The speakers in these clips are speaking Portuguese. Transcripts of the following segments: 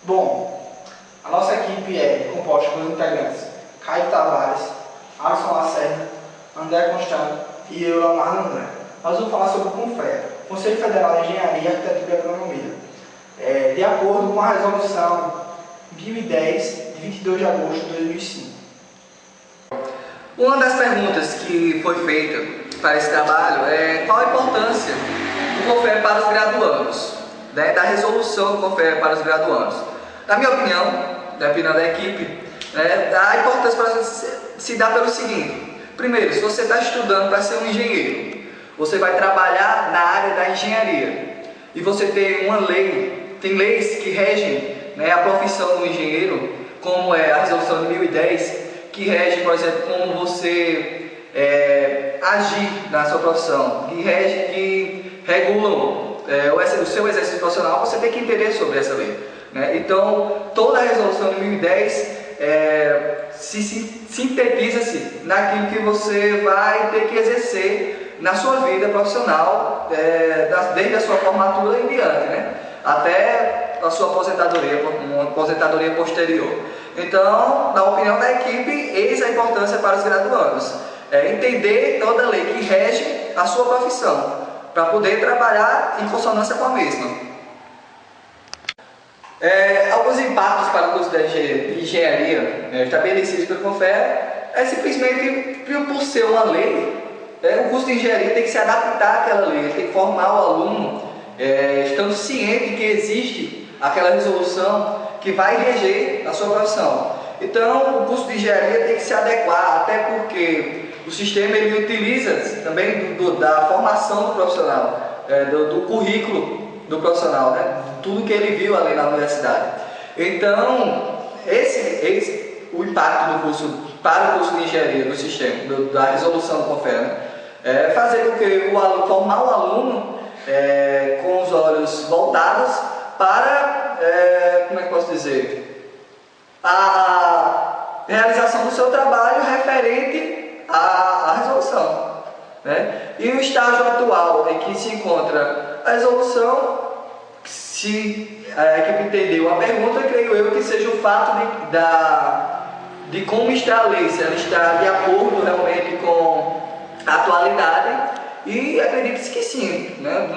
Bom, a nossa equipe é composta por integrantes Caio Tavares, Alisson Lacerda, André Constante e eu, Leonardo André. Nós vamos falar sobre o CONFEA, Conselho Federal de Engenharia, Arquitetura e Agronomia, de acordo com a resolução 1010, de 22 de agosto de 2005. Uma das perguntas que foi feita para esse trabalho é qual a importância do CONFEA para os graduandos, né, da resolução do CONFEA para os graduandos. Na minha opinião, da opinião da equipe, a importância para se dá pelo seguinte: primeiro, se você está estudando para ser um engenheiro, você vai trabalhar na área da engenharia e você tem leis que regem, né, a profissão do engenheiro, como é a resolução de 1010, que rege, por exemplo, como você agir na sua profissão, que regulam o seu exercício profissional. Você tem que entender sobre essa lei, né? Então, toda a resolução de 2010 sintetiza-se naquilo que você vai ter que exercer na sua vida profissional, desde a sua formatura em diante, né, até a sua aposentadoria, uma aposentadoria posterior. Então, na opinião da equipe, eis a importância para os graduandos: entender toda a lei que rege a sua profissão, para poder trabalhar em consonância com a mesma. Alguns impactos para o curso de engenharia estabelecidos pelo CONFEA simplesmente por ser uma lei. O curso de engenharia tem que se adaptar àquela lei, tem que formar o aluno estando ciente que existe aquela resolução que vai reger a sua profissão. Então, o curso de engenharia tem que se adequar, até porque o sistema ele utiliza também da formação do profissional, do currículo do profissional, né? Tudo que ele viu ali na universidade. Então, o impacto do curso para o curso de engenharia do sistema, da resolução do CONFEA, né? Fazer com que formar o aluno com os olhos voltados para, como é que posso dizer, a realização do seu trabalho referente à resolução, né? E o estágio atual em que se encontra a resolução, se a equipe entendeu a pergunta, creio eu que seja o fato de como está a lei, se ela está de acordo realmente com a atualidade, e acredito que sim, né?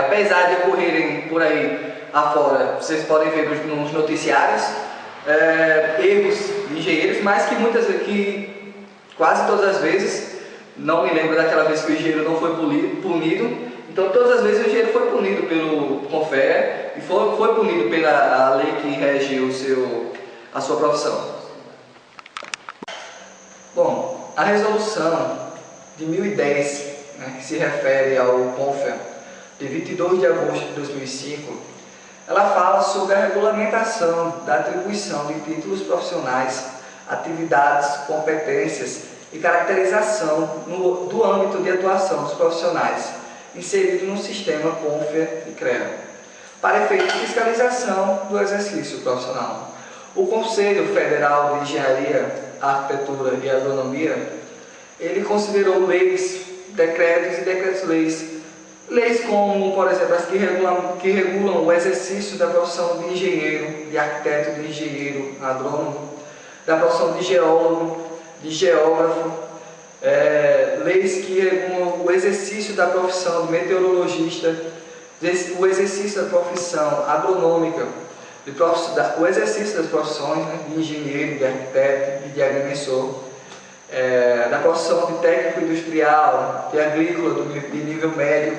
Apesar de ocorrerem por aí afora, vocês podem ver nos noticiários, erros de engenheiros, mas que quase todas as vezes, não me lembro daquela vez que o engenheiro não foi punido. Então, todas as vezes o engenheiro foi punido pelo CONFEA e foi punido pela lei que rege a sua profissão. Bom, a resolução de 1010, né, que se refere ao CONFEA, de 22 de agosto de 2005, ela fala sobre a regulamentação da atribuição de títulos profissionais, atividades, competências e caracterização do âmbito de atuação dos profissionais inserido no sistema CONFEA e CREA, para efeito de fiscalização do exercício profissional. O Conselho Federal de Engenharia, Arquitetura e Agronomia, ele considerou leis, decretos e decretos-leis como, por exemplo, as que regulam o exercício da profissão de engenheiro, de arquiteto, de engenheiro agrônomo, da profissão de geólogo, de geógrafo, leis que regulam o exercício da profissão de meteorologista, o exercício da profissão agronômica, o exercício das profissões, né, de engenheiro, de arquiteto e de agrimensor, da profissão de técnico industrial, de agrícola de nível médio,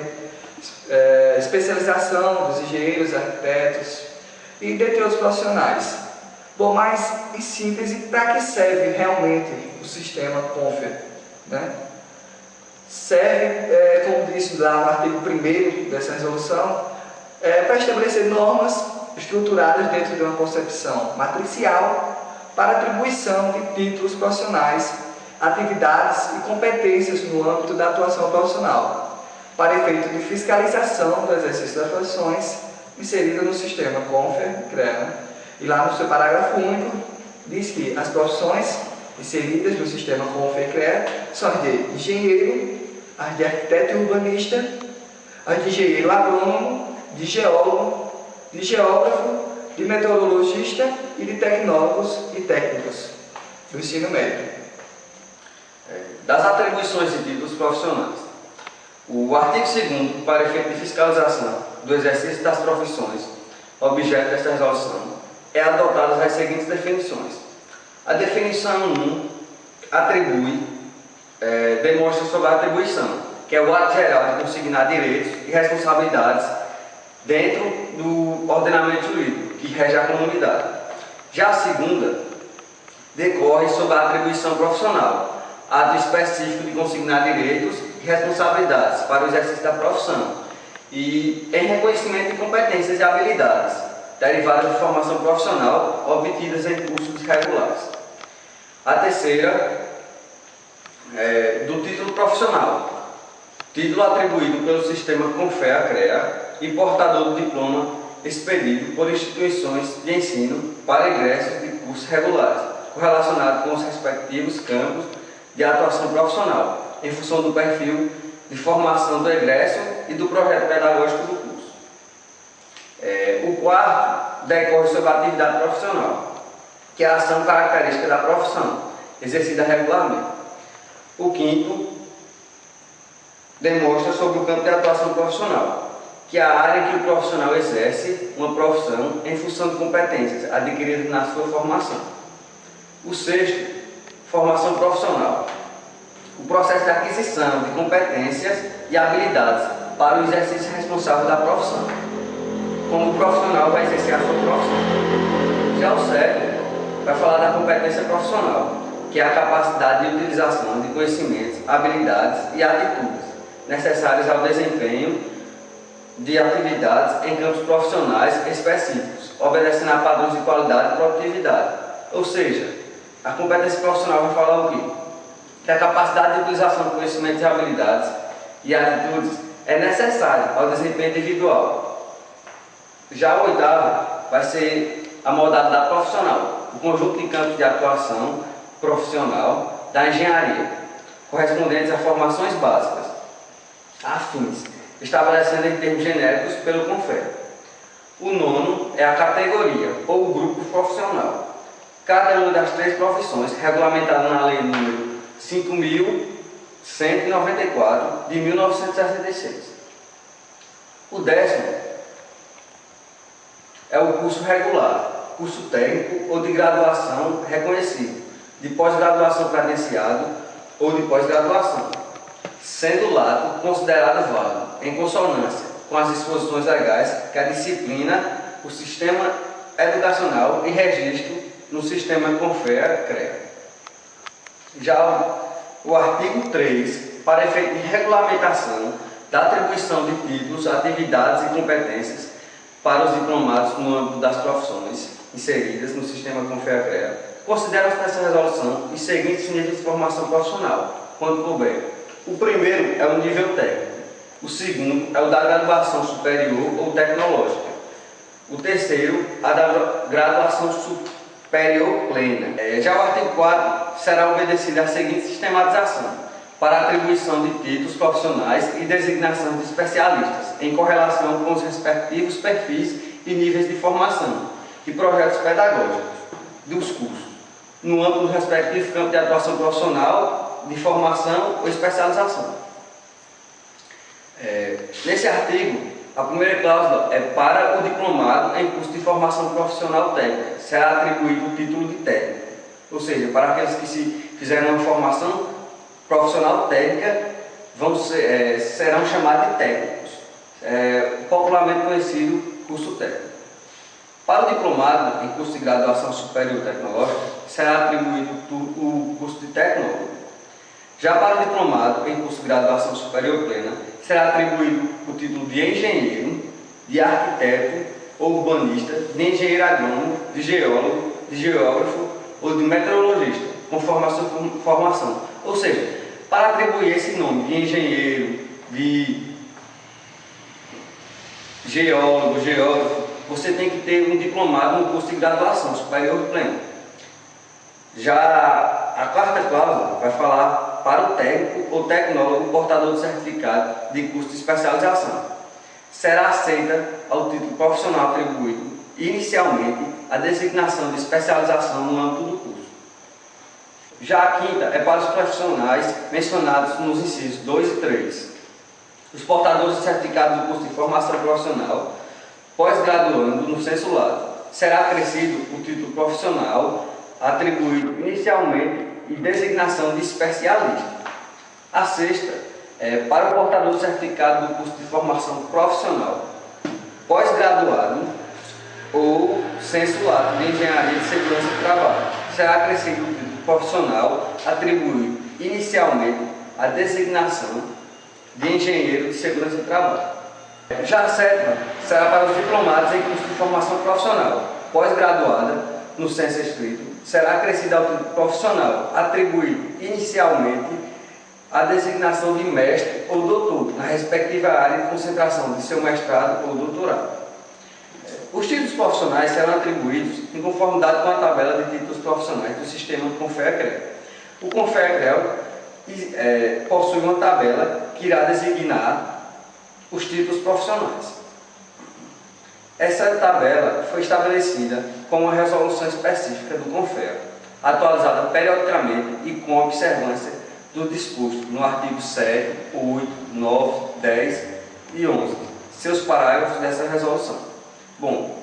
especialização dos engenheiros, arquitetos e dentre outros profissionais. Bom, mas em síntese, para que serve realmente o sistema CONFEA? Né? Serve, como disse lá no artigo 1º dessa resolução, para estabelecer normas estruturadas dentro de uma concepção matricial para atribuição de títulos profissionais, atividades e competências no âmbito da atuação profissional, para efeito de fiscalização do exercício das profissões inserida no sistema CONFEA e CREA. E lá no seu parágrafo único diz que as profissões inseridas no sistema CONFEA e CREA são as de engenheiro, as de arquiteto e urbanista, as de engenheiro agrônomo, de geólogo, de geógrafo de meteorologista e de tecnólogos e técnicos do ensino médio. Das atribuições de títulos profissionais. O artigo 2º, para efeito de fiscalização do exercício das profissões, objeto desta resolução, é adotadas as seguintes definições. A definição 1 demonstra sobre a atribuição, que é o ato geral de consignar direitos e responsabilidades dentro do ordenamento jurídico que rege a comunidade. Já a segunda decorre sobre a atribuição profissional, ato específico de consignar direitos e responsabilidades para o exercício da profissão e em reconhecimento de competências e habilidades derivadas de formação profissional obtidas em cursos regulares. A terceira do título profissional, título atribuído pelo sistema CONFEA-CREA e portador do diploma expedido por instituições de ensino para ingressos de cursos regulares, correlacionado com os respectivos campos de atuação profissional, em função do perfil de formação do egresso e do projeto pedagógico do curso. O quarto decorre sobre a atividade profissional, que é a ação característica da profissão, exercida regularmente. O quinto demonstra sobre o campo de atuação profissional, que é a área em que o profissional exerce uma profissão em função de competências adquiridas na sua formação. O sexto, formação profissional. O processo de aquisição de competências e habilidades para o exercício responsável da profissão, como o profissional vai exercer a sua profissão. Já o sétimo vai falar da competência profissional, que é a capacidade de utilização de conhecimentos, habilidades e atitudes necessárias ao desempenho de atividades em campos profissionais específicos, obedecendo a padrões de qualidade e produtividade. Ou seja, a competência profissional vai falar o quê? Que a capacidade de utilização de conhecimentos e habilidades e atitudes é necessária ao desempenho individual. Já a oitava vai ser a modalidade profissional, o conjunto de campos de atuação profissional da engenharia, correspondentes a formações básicas, afins, estabelecendo em termos genéricos pelo CONFEA. O nono é a categoria ou o grupo profissional. Cada uma das três profissões regulamentada na Lei nº 5.194 de 1966. O décimo é o curso regular, curso técnico ou de graduação reconhecido, de pós-graduação credenciado ou de pós-graduação, sendo o lato considerado válido, em consonância com as disposições legais que a disciplina, o sistema educacional e registro no sistema CONFEA-CREA. Já o artigo 3, para efeito de regulamentação da atribuição de títulos, atividades e competências para os diplomados no âmbito das profissões inseridas no sistema CONFEA-CREA, considera-se nessa resolução os seguintes níveis de formação profissional, quando couber. O primeiro é o nível técnico, o segundo é o da graduação superior ou tecnológica, o terceiro, a da graduação superior plena. Já o artigo 4 será obedecido à seguinte sistematização, para a atribuição de títulos profissionais e designação de especialistas, em correlação com os respectivos perfis e níveis de formação e projetos pedagógicos dos cursos, no âmbito do respectivo campo de atuação profissional, de formação ou especialização. Nesse artigo, a primeira cláusula é para o diplomado em curso de formação profissional técnica, será atribuído o título de técnico, ou seja, para aqueles que se fizerem uma formação profissional técnica, serão chamados de técnicos, popularmente conhecido curso técnico. Para o diplomado em curso de graduação superior tecnológica, será atribuído o curso de tecnólogo. Já para o diplomado em curso de graduação superior plena, será atribuído o título de engenheiro, de arquiteto ou urbanista, de engenheiro agrônomo, de geólogo, de geógrafo ou de meteorologista, conforme a sua formação. Ou seja, para atribuir esse nome de engenheiro, de geólogo, geógrafo, você tem que ter um diplomado no curso de graduação superior pleno. Já a quarta cláusula vai falar para o técnico ou tecnólogo portador de certificado de curso de especialização. Será aceita ao título profissional atribuído inicialmente, a designação de especialização no âmbito do curso. Já a quinta é para os profissionais mencionados nos incisos 2 e 3. Os portadores de certificado do curso de formação profissional, pós-graduando no censo lato, será acrescido o título profissional atribuído inicialmente e designação de especialista. A sexta é para o portador do certificado do curso de formação profissional, pós-graduado ou censo lato de engenharia de segurança do trabalho. Será acrescido o título profissional atribuído inicialmente a designação de engenheiro de segurança do trabalho. Já a sétima será para os diplomados em curso de formação profissional, pós-graduada no censo escrito, será acrescido ao título profissional atribuído inicialmente a designação de mestre ou doutor na respectiva área de concentração de seu mestrado ou doutorado. Os títulos profissionais serão atribuídos em conformidade com a tabela de títulos profissionais do sistema CONFEA-CREA. O CONFEA-CREA possui uma tabela que irá designar os títulos profissionais. Essa tabela foi estabelecida com uma resolução específica do CONFEA, atualizada periodicamente e com observância do disposto no artigo 7, 8, 9, 10 e 11, seus parágrafos dessa resolução. Bom,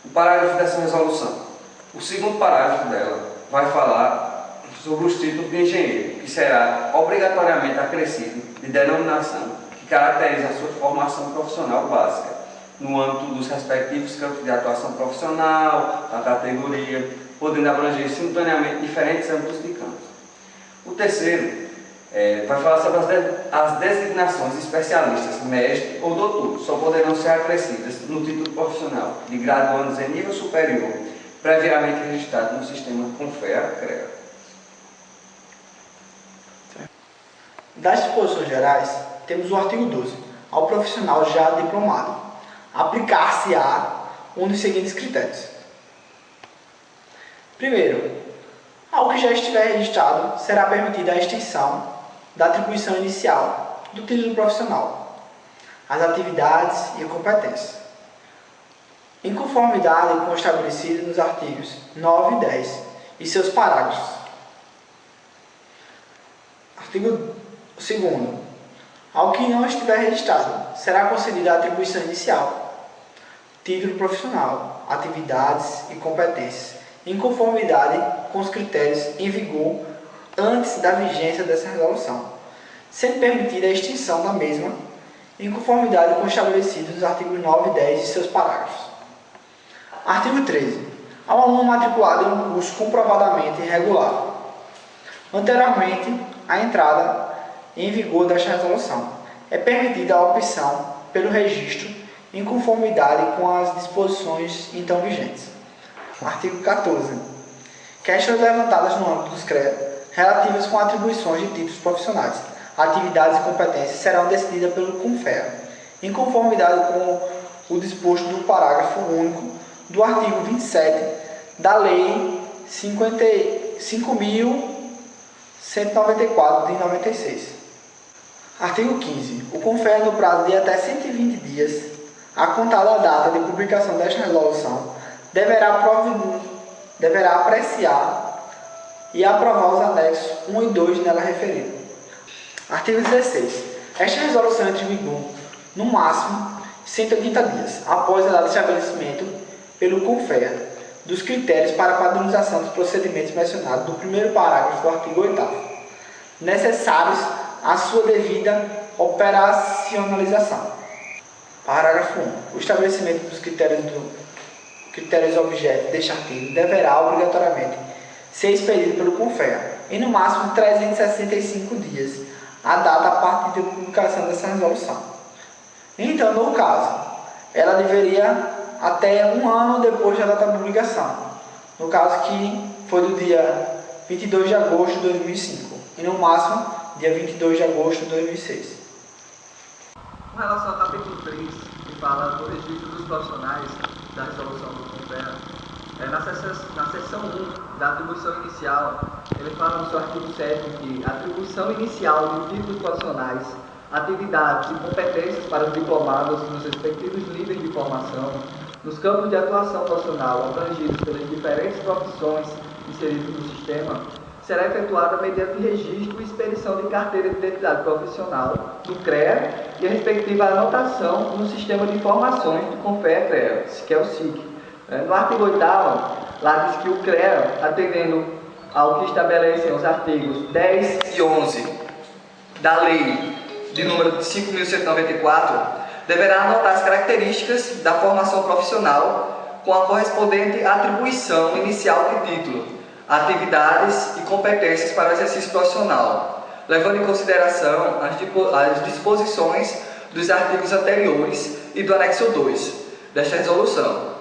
o parágrafo dessa resolução, o segundo parágrafo dela vai falar sobre os títulos de engenheiro, que será obrigatoriamente acrescido de denominação que caracteriza a sua formação profissional básica, no âmbito dos respectivos campos de atuação profissional, da categoria, podendo abranger simultaneamente diferentes âmbitos de campos. O terceiro vai falar sobre as designações de especialistas, mestre ou doutor, só poderão ser acrescidas no título profissional de graduandos em nível superior, previamente registrado no sistema CONFEA-CREA. Das disposições gerais, temos o artigo 12, ao profissional já diplomado. Aplicar-se-á um dos seguintes critérios. Primeiro, ao que já estiver registrado, será permitida a extensão da atribuição inicial do título profissional, as atividades e competências, em conformidade com o estabelecido nos artigos 9 e 10 e seus parágrafos. Artigo 2º. Ao que não estiver registrado, será concedida a atribuição inicial, título profissional, atividades e competências, em conformidade com os critérios em vigor antes da vigência dessa resolução, sendo permitida a extinção da mesma, em conformidade com o estabelecido nos artigos 9 e 10 e seus parágrafos. Artigo 13. Ao aluno matriculado em um curso comprovadamente irregular, anteriormente à entrada em vigor desta resolução, é permitida a opção pelo registro em conformidade com as disposições então vigentes. Artigo 14. Questões levantadas no âmbito dos CREA relativas com atribuições de títulos profissionais, atividades e competências serão decididas pelo CONFEA, em conformidade com o disposto do parágrafo único do artigo 27 da Lei 5.194 de 96. Artigo 15. O CONFEA, no prazo de até 120 dias, a contar da data de publicação desta resolução, deverá apreciar e aprovar os anexos 1 e 2 nela referidos. Artigo 16. Esta resolução entra em vigor, no máximo, 180 dias, após a data de estabelecimento pelo CONFEA dos critérios para a padronização dos procedimentos mencionados no primeiro parágrafo do artigo 8º, necessários à sua devida operacionalização. Parágrafo 1. O estabelecimento dos critérios objeto deste artigo deverá obrigatoriamente ser expedido pelo CONFEA em no máximo 365 dias, a data a partir da publicação dessa resolução. Então, no caso, ela deveria até um ano depois da data da publicação, no caso que foi do dia 22 de agosto de 2005 e no máximo dia 22 de agosto de 2006. Com relação ao capítulo 3, que fala do registro dos profissionais da resolução do CONFEA, na seção 1 da atribuição inicial, ele fala no seu artigo 7 que a atribuição inicial de títulos profissionais, atividades e competências para os diplomados nos respectivos níveis de formação nos campos de atuação profissional abrangidos pelas diferentes profissões inseridas no sistema, será efetuada mediante registro e expedição de carteira de identidade profissional do CREA e a respectiva anotação no Sistema de Informações do CONFEA-CREA, que é o SIC. No artigo 8º, lá diz que o CREA, atendendo ao que estabelecem os artigos 10 e 11 da Lei de número 5.194, deverá anotar as características da formação profissional com a correspondente atribuição inicial de título, atividades e competências para o exercício profissional, levando em consideração as disposições dos artigos anteriores e do anexo 2 desta resolução.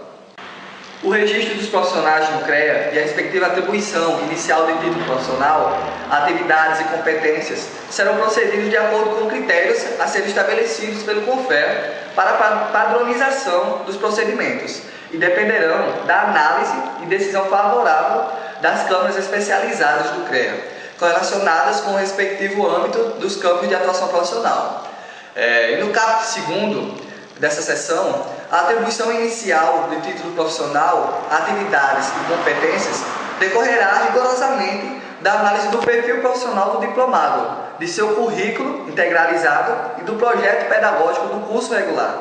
O registro dos profissionais no CREA e a respectiva atribuição inicial de título profissional, atividades e competências serão procedidos de acordo com critérios a serem estabelecidos pelo CONFEA para a padronização dos procedimentos e dependerão da análise e decisão favorável das câmaras especializadas do CREA, correlacionadas com o respectivo âmbito dos campos de atuação profissional. E no caput 2º dessa seção, a atribuição inicial de título profissional, atividades e competências decorrerá rigorosamente da análise do perfil profissional do diplomado, de seu currículo integralizado e do projeto pedagógico do curso regular,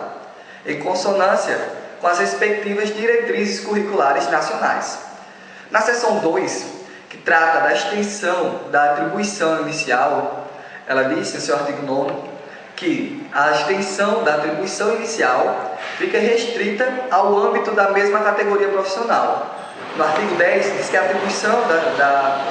em consonância com as respectivas diretrizes curriculares nacionais. Na seção 2, que trata da extensão da atribuição inicial, ela diz, no seu artigo 9º, que a extensão da atribuição inicial fica restrita ao âmbito da mesma categoria profissional. No artigo 10, diz que a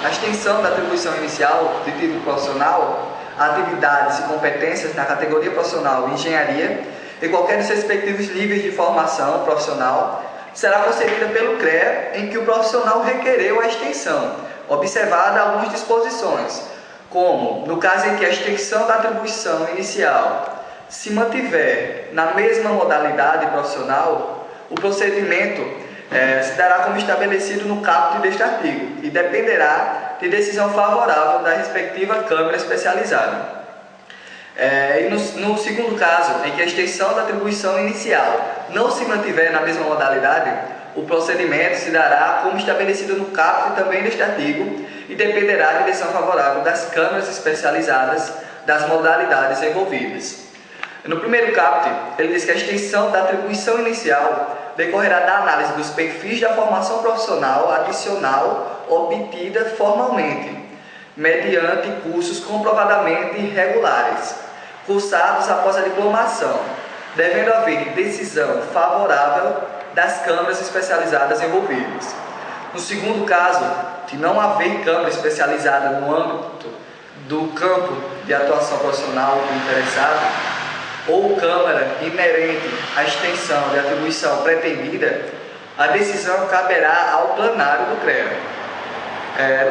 extensão da atribuição inicial de título profissional, atividades e competências na categoria profissional de engenharia e qualquer dos respectivos níveis de formação profissional será concedida pelo CREA em que o profissional requereu a extensão, observada algumas disposições, como, no caso em que a extensão da atribuição inicial se mantiver na mesma modalidade profissional, o procedimento se dará como estabelecido no caput deste artigo e dependerá de decisão favorável da respectiva Câmara especializada. E no segundo caso, em que a extensão da atribuição inicial não se mantiver na mesma modalidade, o procedimento se dará como estabelecido no caput também deste artigo e dependerá de decisão favorável das câmaras especializadas das modalidades envolvidas. No primeiro caput, ele diz que a extensão da atribuição inicial decorrerá da análise dos perfis da formação profissional adicional obtida formalmente, mediante cursos comprovadamente regulares, cursados após a diplomação, devendo haver decisão favorável das câmaras especializadas envolvidas. No segundo caso, de não haver câmara especializada no âmbito do campo de atuação profissional do interessado, ou câmara inerente à extensão de atribuição pretendida, a decisão caberá ao plenário do CREA.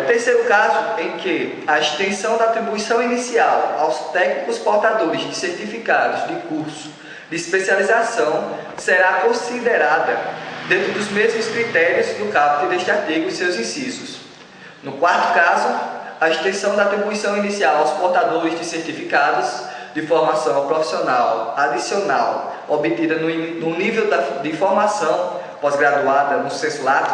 No terceiro caso, em que a extensão da atribuição inicial aos técnicos portadores de certificados de curso de especialização será considerada dentro dos mesmos critérios do caput deste artigo e seus incisos. No quarto caso, a extensão da atribuição inicial aos portadores de certificados de formação profissional adicional obtida no nível de formação pós-graduada no sensu lato,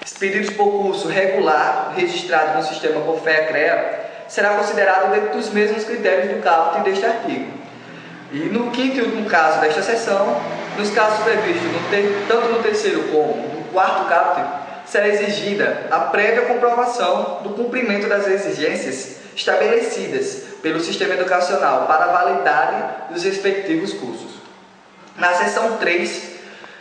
expedidos por curso regular registrado no sistema CONFEA-CREA, será considerado dentro dos mesmos critérios do caput deste artigo. E no quinto e último caso desta seção, nos casos previstos tanto no terceiro como no quarto caput, será exigida a prévia comprovação do cumprimento das exigências estabelecidas pelo sistema educacional para a validade dos respectivos cursos. Na seção 3,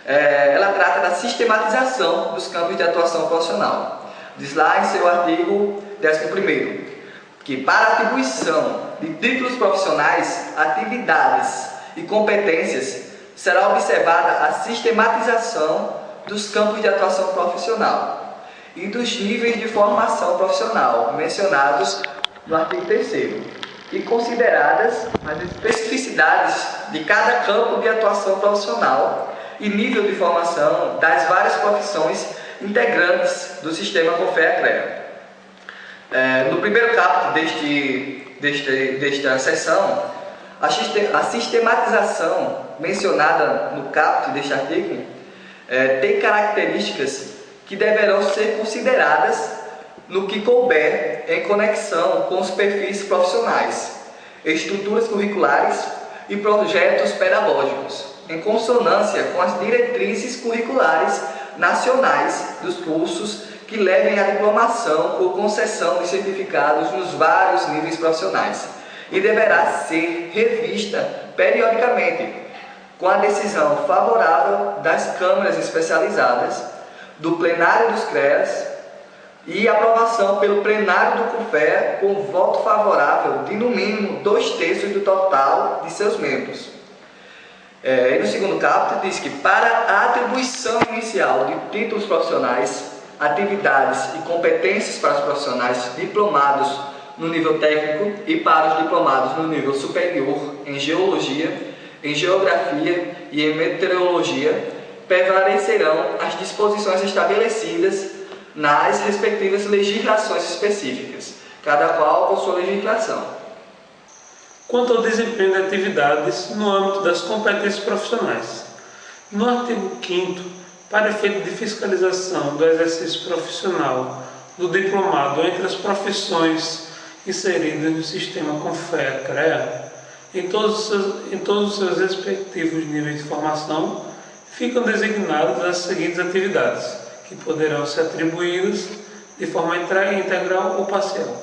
ela trata da sistematização dos campos de atuação profissional. Diz lá em seu artigo 11º, que para a atribuição de títulos profissionais, atividades e competências, será observada a sistematização dos campos de atuação profissional e dos níveis de formação profissional mencionados no artigo 3º e consideradas as especificidades de cada campo de atuação profissional e nível de formação das várias profissões integrantes do sistema CONFEA-CREA. No primeiro caput desta seção, a sistematização mencionada no caput deste artigo tem características que deverão ser consideradas no que couber em conexão com os perfis profissionais, estruturas curriculares e projetos pedagógicos, em consonância com as diretrizes curriculares nacionais dos cursos que levem à diplomação ou concessão de certificados nos vários níveis profissionais, e deverá ser revista periodicamente, com a decisão favorável das câmaras especializadas, do plenário dos CREAS e aprovação pelo plenário do CONFEA com voto favorável de no mínimo 2/3 do total de seus membros. E no segundo caput diz que para a atribuição inicial de títulos profissionais, atividades e competências para os profissionais diplomados no nível técnico e para os diplomados no nível superior em geologia, em geografia e em meteorologia, prevalecerão as disposições estabelecidas nas respectivas legislações específicas, cada qual com sua legislação. Quanto ao desempenho de atividades no âmbito das competências profissionais, no artigo 5º, para efeito de fiscalização do exercício profissional do diplomado entre as profissões inseridas no sistema CONFEA-CREA, em todos os seus respectivos níveis de formação, ficam designadas as seguintes atividades, que poderão ser atribuídas de forma integral ou parcial,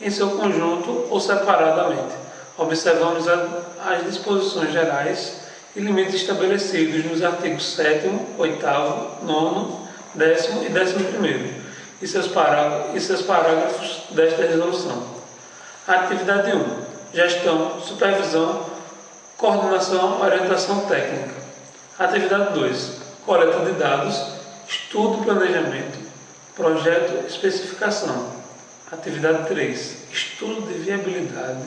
em seu conjunto ou separadamente. Observamos as disposições gerais e limites estabelecidos nos artigos 7º, 8º, 9º, 10º e 11º e seus parágrafos desta resolução. Atividade 1. Gestão, supervisão, coordenação, orientação técnica. Atividade 2. Coleta de dados, estudo, planejamento, projeto, especificação. Atividade 3. Estudo de viabilidade,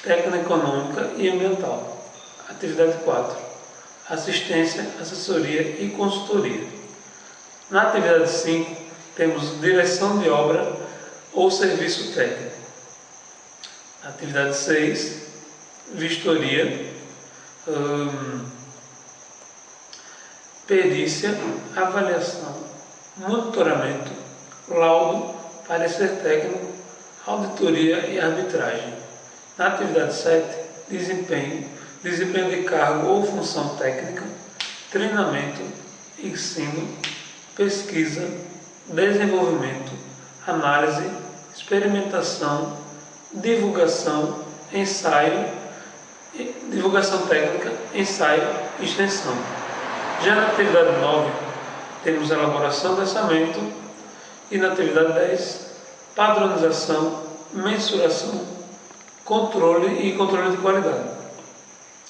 técnico-econômica e ambiental. Atividade 4. Assistência, assessoria e consultoria. Na atividade 5, temos direção de obra ou serviço técnico. Atividade 6, vistoria, perícia, avaliação, monitoramento, laudo, parecer técnico, auditoria e arbitragem. Na atividade 7, desempenho de cargo ou função técnica, treinamento, ensino, pesquisa, desenvolvimento, análise, experimentação, divulgação, ensaio, divulgação técnica, ensaio e extensão. Já na atividade 9, temos elaboração de orçamento e na atividade 10, padronização, mensuração, controle e controle de qualidade.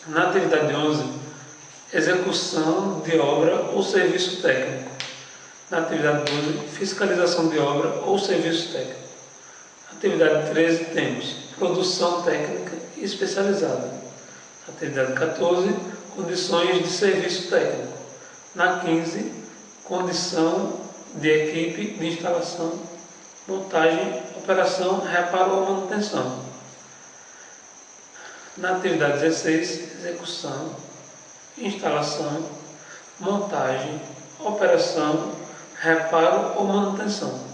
Na atividade 11, execução de obra ou serviço técnico. Na atividade 12, fiscalização de obra ou serviço técnico. Atividade 13, temos produção técnica especializada. Atividade 14, condições de serviço técnico. Na 15, condição de equipe de instalação, montagem, operação, reparo ou manutenção. Na atividade 16, execução, instalação, montagem, operação, reparo ou manutenção.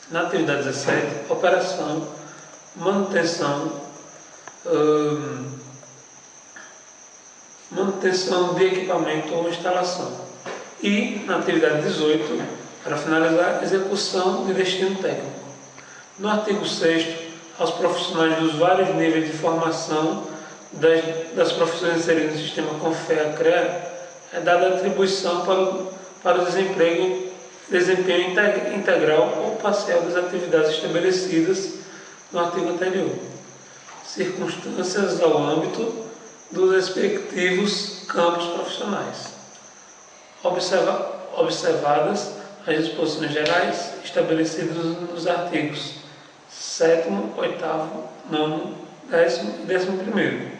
Na atividade 17, operação, manutenção, manutenção de equipamento ou instalação. E na atividade 18, para finalizar, execução de destino técnico. No artigo 6º, aos profissionais dos vários níveis de formação das profissões inseridas no sistema CONFEA-CREA é dada a atribuição para o desempenho integral ou parcial das atividades estabelecidas no artigo anterior, circunstâncias ao âmbito dos respectivos campos profissionais, observadas as disposições gerais estabelecidas nos artigos 7º, 8º, 9º, 10º e 11º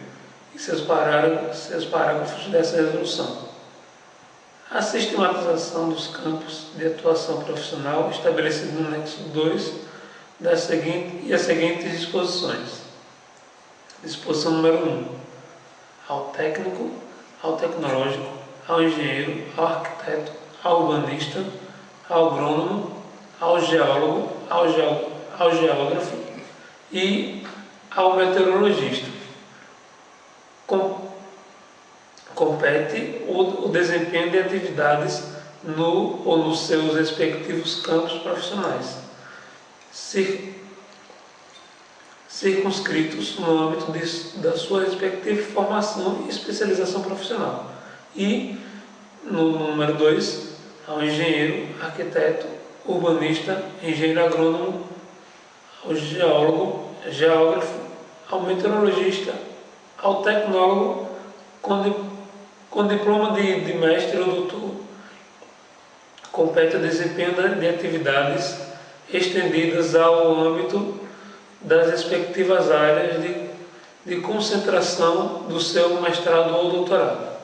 e seus parágrafos dessa resolução. A sistematização dos campos de atuação profissional estabelecido no anexo 2 e as seguintes disposições. Disposição número 1. Ao técnico, ao tecnológico, ao engenheiro, ao arquiteto, ao urbanista, ao agrônomo, ao geólogo, ao geógrafo e ao meteorologista. Compete o desempenho de atividades no ou nos seus respectivos campos profissionais, circunscritos no âmbito da sua respectiva formação e especialização profissional. E, no número 2, ao engenheiro, arquiteto, urbanista, engenheiro agrônomo, ao geólogo, geógrafo, ao meteorologista, ao tecnólogo com diploma de mestre ou doutor. Compete o desempenho de atividades estendidas ao âmbito das respectivas áreas de concentração do seu mestrado ou doutorado.